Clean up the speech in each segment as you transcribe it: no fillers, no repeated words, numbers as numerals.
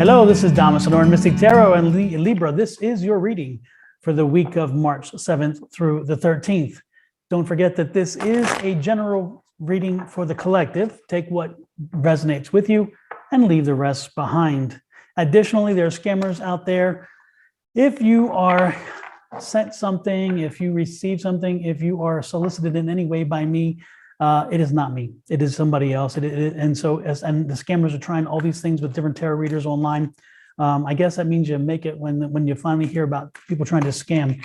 Hello, this is Dom, Sonoran Mystic Tarot and Libra. This is your reading for the week of March 7th through the 13th. Don't forget that this is a general reading for the collective. Take what resonates with you and leave the rest behind. Additionally, there are scammers out there. If you are sent something, if you receive something, if you are solicited in any way by me, it is not me. It is somebody else. And the scammers are trying all these things with different tarot readers online. I guess that means you make it when you finally hear about people trying to scam.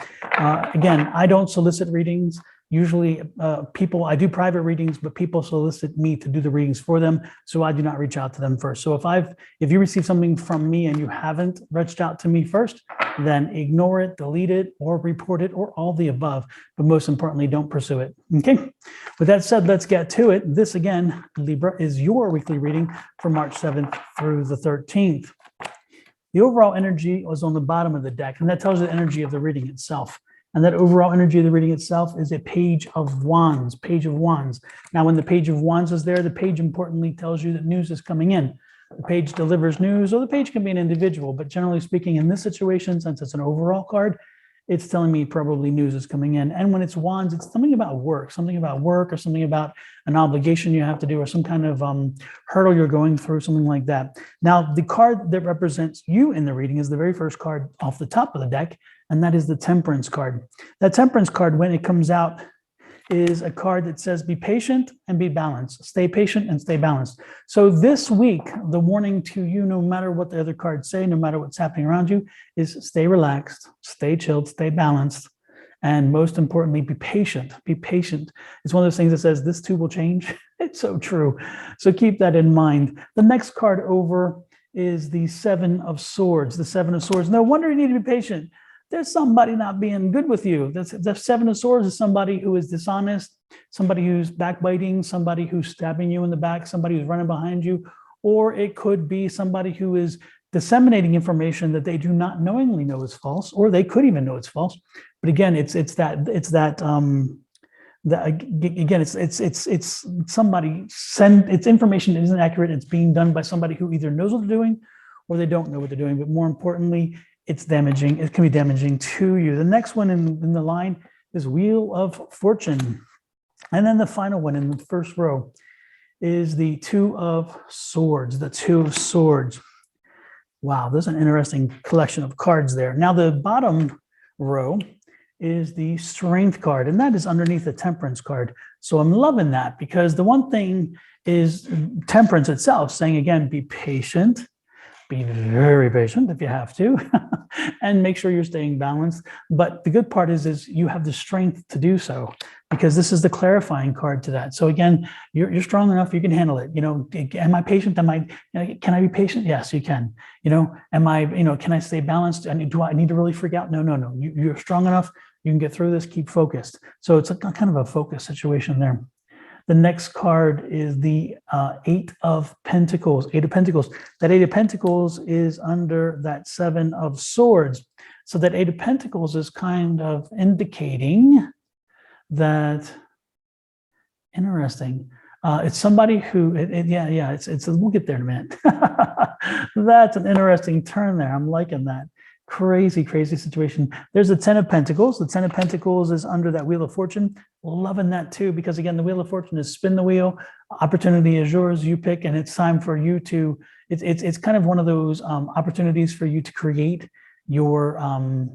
Again, I don't solicit readings. Usually I do private readings, but people solicit me to do the readings for them. So I do not reach out to them first. So if you receive something from me and you haven't reached out to me first, then ignore it, delete it, or report it, or all the above. But most importantly, don't pursue it. Okay. With that said, let's get to it. This again, Libra, is your weekly reading for March 7th through the 13th. The overall energy was on the bottom of the deck, and that tells you the energy of the reading itself. And that overall energy of the reading itself is a page of wands, Now, when the page of wands is there, the page importantly tells you that news is coming in. The page delivers news, or the page can be an individual, but generally speaking, in this situation, since it's an overall card, it's telling me probably news is coming in. And when it's wands, it's something about work, or something about an obligation you have to do, or some kind of hurdle you're going through, something like that. Now, the card that represents you in the reading is the very first card off the top of the deck, and that is the Temperance card. That Temperance card, when it comes out, is a card that says be patient and be balanced. Stay patient and stay balanced. So this week, the warning to you, no matter what the other cards say, no matter what's happening around you, is stay relaxed, stay chilled, stay balanced, and most importantly, be patient. Be patient. It's one of those things that says this too will change. It's so true. So keep that in mind. The next card over is the Seven of Swords. The Seven of Swords. No wonder you need to be patient. There's somebody not being good with you. The Seven of Swords is somebody who is dishonest, somebody who's backbiting, somebody who's stabbing you in the back, somebody who's running behind you, or it could be somebody who is disseminating information that they do not knowingly know is false, or they could even know it's false. But again, it's information that isn't accurate. It's being done by somebody who either knows what they're doing or they don't know what they're doing. But more importantly, it's damaging. It can be damaging to you. The next one in the line is Wheel of Fortune. And then the final one in the first row is the Two of Swords, the Two of Swords. Wow, there's an interesting collection of cards there. Now, the bottom row is the Strength card, and that is underneath the Temperance card. So I'm loving that, because the one thing is Temperance itself saying, again, be patient. Be very patient if you have to, and make sure you're staying balanced. But the good part is you have the strength to do so, because this is the clarifying card to that. So again, you're strong enough, you can handle it. Am I patient? Can I be patient? Yes, you can. Can I stay balanced? Do I need to really freak out? No. You're strong enough. You can get through this. Keep focused. So it's a kind of a focus situation there. The next card is the Eight of Pentacles. Eight of Pentacles. That Eight of Pentacles is under that Seven of Swords. So that Eight of Pentacles is kind of indicating that, interesting. It's somebody who, we'll get there in a minute. That's an interesting turn there. I'm liking that. Crazy situation. There's the Ten of Pentacles. The Ten of Pentacles is under that Wheel of Fortune. Loving that too, because again, the Wheel of Fortune is spin the wheel. Opportunity is yours. You pick, and it's time for you to. It's kind of one of those opportunities for you to create your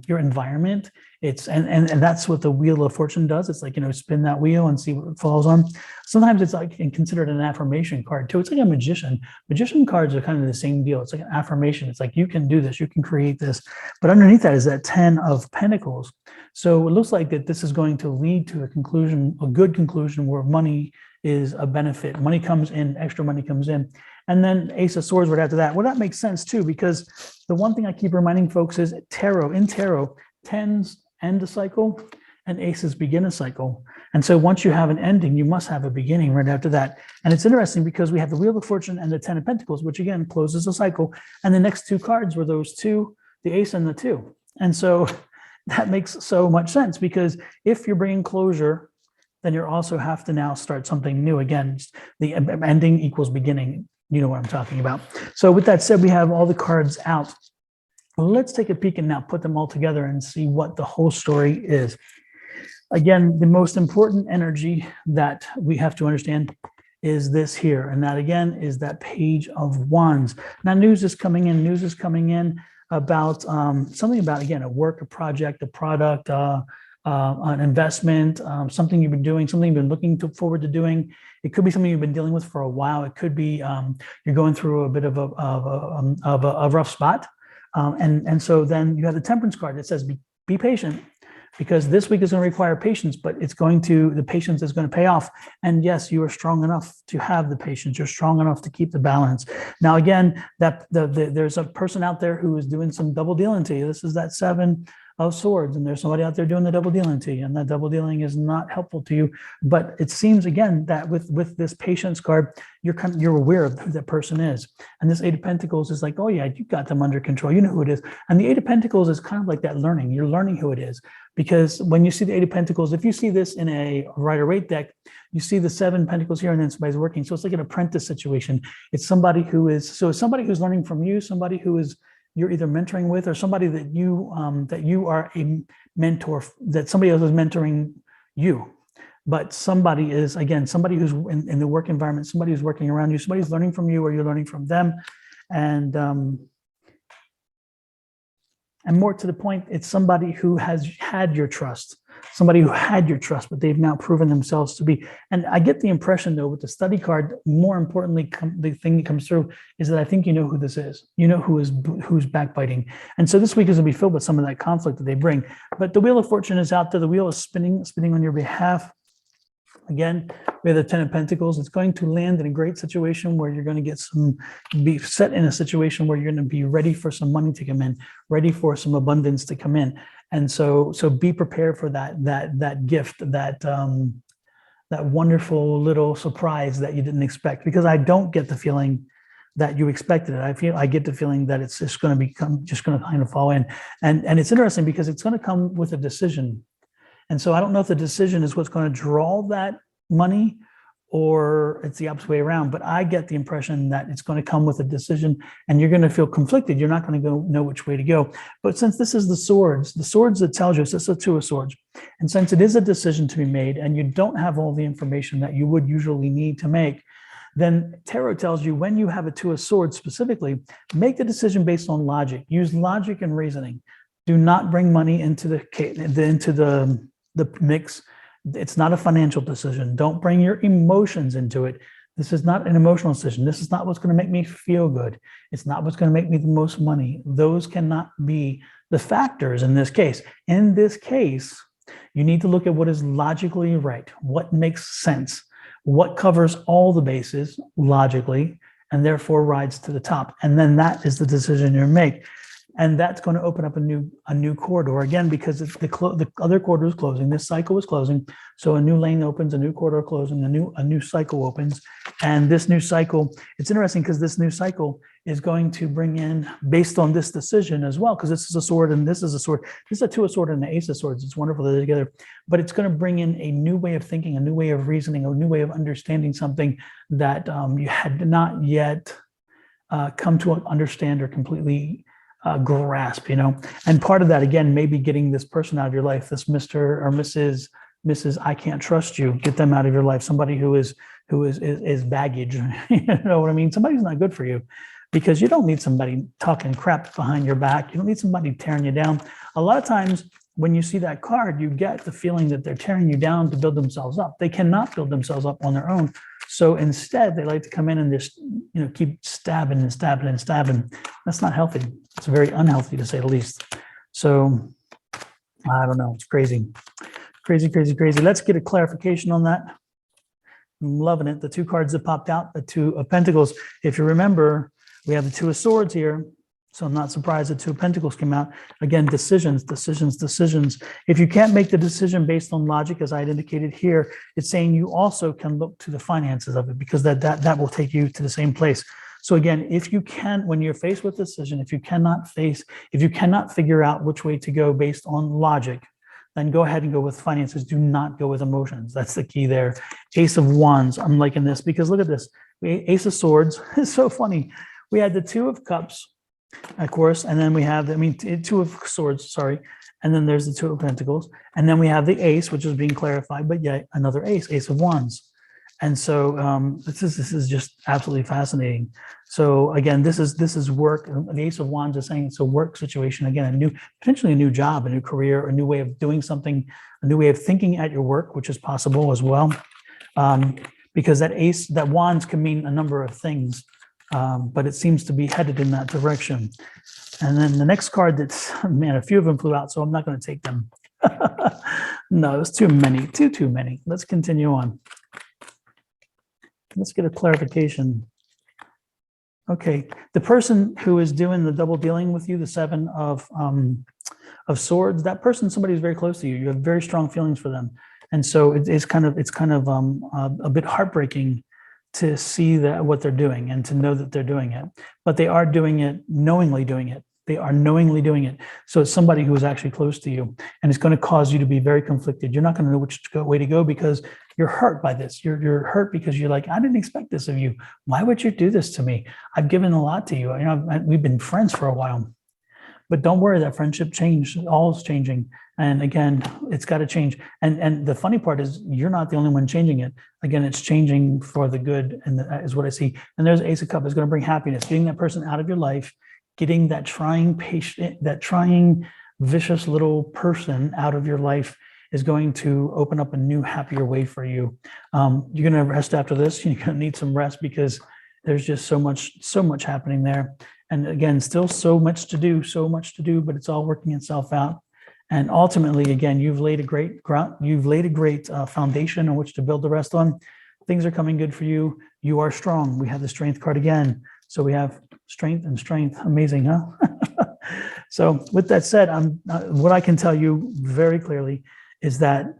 environment. And that's what the Wheel of Fortune does. It's like, spin that wheel and see what falls on. Sometimes it's like considered an affirmation card too. It's like a magician. Magician cards are kind of the same deal. It's like an affirmation. It's like, you can do this, you can create this. But underneath that is that Ten of Pentacles. So it looks like that this is going to lead to a conclusion, a good conclusion, where money is a benefit. Money comes in, extra money comes in. And then Ace of Swords right after that. Well, that makes sense too, because the one thing I keep reminding folks is in tarot, tens end a cycle and aces begin a cycle. And so once you have an ending, you must have a beginning right after that. And it's interesting because we have the Wheel of Fortune and the Ten of Pentacles, which again closes a cycle. And the next two cards were those two, the Ace and the Two. And so that makes so much sense, because if you're bringing closure, then you also have to now start something new. Again, the ending equals beginning. You know what I'm talking about. So with that said, we have all the cards out. Let's take a peek and now put them all together and see what the whole story is. Again, the most important energy that we have to understand is this here. And that again is that Page of Wands. Now news is coming in. News is coming in about something about, again, a work, a project, a product, an investment, something you've been doing, something you've been looking forward to doing. It could be something you've been dealing with for a while. It could be you're going through a bit of a rough spot. And so then you have the Temperance card that says, be patient, because this week is going to require patience, but the patience is going to pay off. And yes, you are strong enough to have the patience. You're strong enough to keep the balance. Now, again, there's a person out there who is doing some double dealing to you. This is that Seven of Swords, and there's somebody out there doing the double dealing to you, and that double dealing is not helpful to you. But it seems, again, that with this patience card, you're aware of who that person is. And this Eight of Pentacles is like, oh yeah, you got them under control. You know who it is. And the Eight of Pentacles is kind of like that learning. You're learning who it is. Because when you see the Eight of Pentacles, if you see this in a Rider-Waite deck, you see the Seven Pentacles here, and then somebody's working. So it's like an apprentice situation. It's somebody who's learning from you, somebody who is you're either mentoring with, or somebody that you are a mentor, that somebody else is mentoring you. But somebody is, again, somebody who's in the work environment, somebody who's working around you, somebody's learning from you, or you're learning from them. And more to the point, it's somebody who has had your trust, but they've now proven themselves to be. And I get the impression, though, with the study card, more importantly, the thing that comes through is that I think you know who this is. You know who's backbiting. And so this week is going to be filled with some of that conflict that they bring. But the Wheel of Fortune is out there. The wheel is spinning on your behalf. Again, we have the Ten of Pentacles. It's going to land in a great situation where you're going to be set in a situation where you're going to be ready for some money to come in, ready for some abundance to come in. And so be prepared for that gift, that wonderful little surprise that you didn't expect. Because I don't get the feeling that you expected it. I get the feeling that it's just going to kind of fall in. And it's interesting because it's going to come with a decision. And so I don't know if the decision is what's going to draw that money or it's the opposite way around, but I get the impression that it's going to come with a decision and you're going to feel conflicted. You're not going to know which way to go. But since this is the swords that tells you, it's a Two of Swords. And since it is a decision to be made and you don't have all the information that you would usually need to make, then tarot tells you when you have a Two of Swords specifically, make the decision based on logic. Use logic and reasoning. Do not bring money into the mix. It's not a financial decision. Don't bring your emotions into it. This is not an emotional decision. This is not what's going to make me feel good. It's not what's going to make me the most money. Those cannot be the factors in this case. In this case, you need to look at what is logically right, what makes sense, what covers all the bases logically, and therefore rides to the top. And then that is the decision you make. And that's going to open up a new corridor again, because the other corridor is closing. This cycle is closing, so a new lane opens, a new corridor closing, a new cycle opens, and this new cycle. It's interesting because this new cycle is going to bring in, based on this decision as well, because this is a sword and this is a sword. This is a Two of Swords and an Ace of Swords. It's wonderful that they're together, but it's going to bring in a new way of thinking, a new way of reasoning, a new way of understanding something that you had not yet come to understand or completely grasp, and part of that, again, maybe getting this person out of your life, this Mr. or Mrs. I can't trust you, get them out of your life. Somebody who is baggage, you know what I mean? Somebody's not good for you, because you don't need somebody talking crap behind your back. You don't need somebody tearing you down. A lot of times when you see that card, you get the feeling that they're tearing you down to build themselves up. They cannot build themselves up on their own. So instead, they like to come in and just, keep stabbing and stabbing and stabbing. That's not healthy. It's very unhealthy, to say the least. So I don't know. It's crazy. Crazy, crazy, crazy. Let's get a clarification on that. I'm loving it. The two cards that popped out, the Two of Pentacles. If you remember, we have the Two of Swords here. So I'm not surprised the Two of Pentacles came out. Again, decisions. If you can't make the decision based on logic, as I had indicated here, it's saying you also can look to the finances of it, because that will take you to the same place. So again, if you can, when you're faced with a decision, if you cannot figure out which way to go based on logic, then go ahead and go with finances. Do not go with emotions. That's the key there. Ace of Wands. I'm liking this because look at this. Ace of Swords. It's so funny. We had the Two of Cups, of course, and then we have, Two of Swords, sorry. And then there's the Two of Pentacles. And then we have the Ace, which is being clarified, but yet another Ace, Ace of Wands. And so this is just absolutely fascinating. So again, this is work. The Ace of Wands is saying it's a work situation. Again, potentially a new job, a new career, a new way of doing something, a new way of thinking at your work, which is possible as well. Because that Wands can mean a number of things, but it seems to be headed in that direction. And then the next card man, a few of them flew out, so I'm not going to take them. No, it's too many, too many. Let's continue on. Let's get a clarification. Okay, the person who is doing the double dealing with you, the Seven of Swords, that person, somebody who's very close to you. You have very strong feelings for them, and so it's kind of a bit heartbreaking to see what they're doing and to know that they're doing it. But they are doing it, knowingly doing it. They are knowingly doing it. So it's somebody who is actually close to you, and it's going to cause you to be very conflicted. You're not going to know which way to go because you're hurt by this. You're hurt because you're like, I didn't expect this of you. Why would you do this to me? I've given a lot to you. We've been friends for a while. But don't worry, that friendship changed. All is changing. And again, it's got to change. And the funny part is you're not the only one changing it. Again, it's changing for the good, and that is what I see. And there's Ace of Cups. It's going to bring happiness, getting that person out of your life, getting that trying, vicious little person out of your life is going to open up a new, happier way for you. You're going to rest after this. You're going to need some rest because there's just so much happening there. And again, still so much to do, but it's all working itself out. And ultimately, again, you've laid a great foundation on which to build the rest on. Things are coming good for you. You are strong. We have the Strength card again. So we have strength and strength. Amazing, huh? So with that said, what I can tell you very clearly is that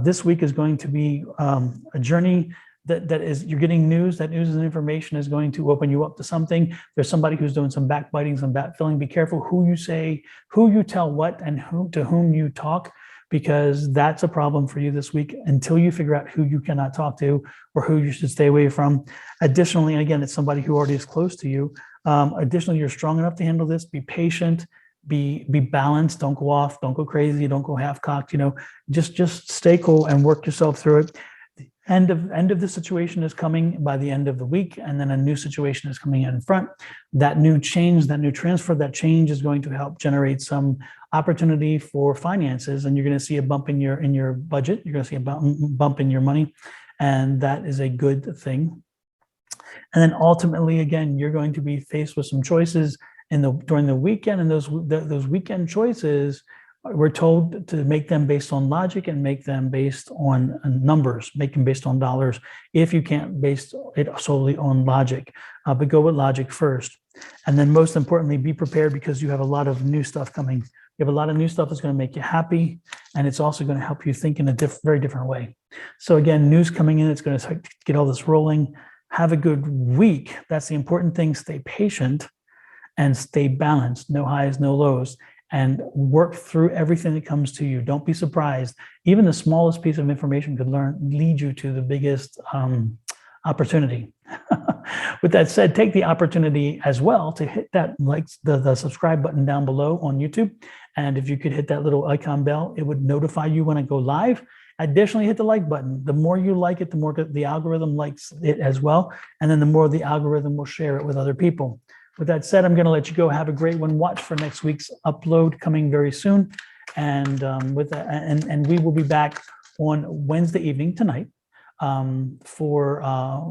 this week is going to be a journey that is, you're getting news. That news and information is going to open you up to something. There's somebody who's doing some backbiting, some backfilling. Be careful who you say, who you tell what, and to whom you talk, because that's a problem for you this week until you figure out who you cannot talk to or who you should stay away from. Additionally, and again, it's somebody who already is close to you. Additionally, you're strong enough to handle this. Be patient, be balanced. Don't go off, don't go crazy, don't go half-cocked, just stay cool and work yourself through it. The end of the situation is coming by the end of the week, and then a new situation is coming in front. That new change, that new transfer, that change is going to help generate some opportunity for finances, and you're going to see a bump in your budget. You're going to see a bump in your money, and that is a good thing. And then ultimately, again, you're going to be faced with some choices during the weekend, and those weekend choices, we're told to make them based on logic and make them based on numbers, make them based on dollars. If you can't base it solely on logic, but go with logic first. And then most importantly, be prepared because you have a lot of new stuff coming. You have a lot of new stuff that's going to make you happy, and it's also going to help you think in a very different way. So again, news coming in, it's going to get all this rolling. Have a good week. That's the important thing. Stay patient and stay balanced. No highs, no lows. And work through everything that comes to you. Don't be surprised. Even the smallest piece of information could lead you to the biggest opportunity. With that said, take the opportunity as well to hit that the subscribe button down below on YouTube. And if you could hit that little icon bell, it would notify you when I go live. Additionally, hit the like button. The more you like it, the more the algorithm likes it as well. And then the more the algorithm will share it with other people. With that said, I'm going to let you go. Have a great one. Watch for next week's upload coming very soon. And with that, and we will be back on Wednesday evening tonight for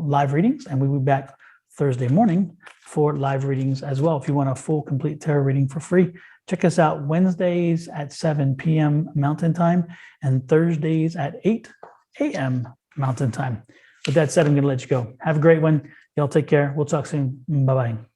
live readings, and we will be back Thursday morning for live readings as well. If you want a full complete tarot reading for free, check us out Wednesdays at 7 p.m. Mountain Time and Thursdays at 8 a.m. Mountain Time. With that said, I'm going to let you go. Have a great one. Y'all take care. We'll talk soon. Bye-bye.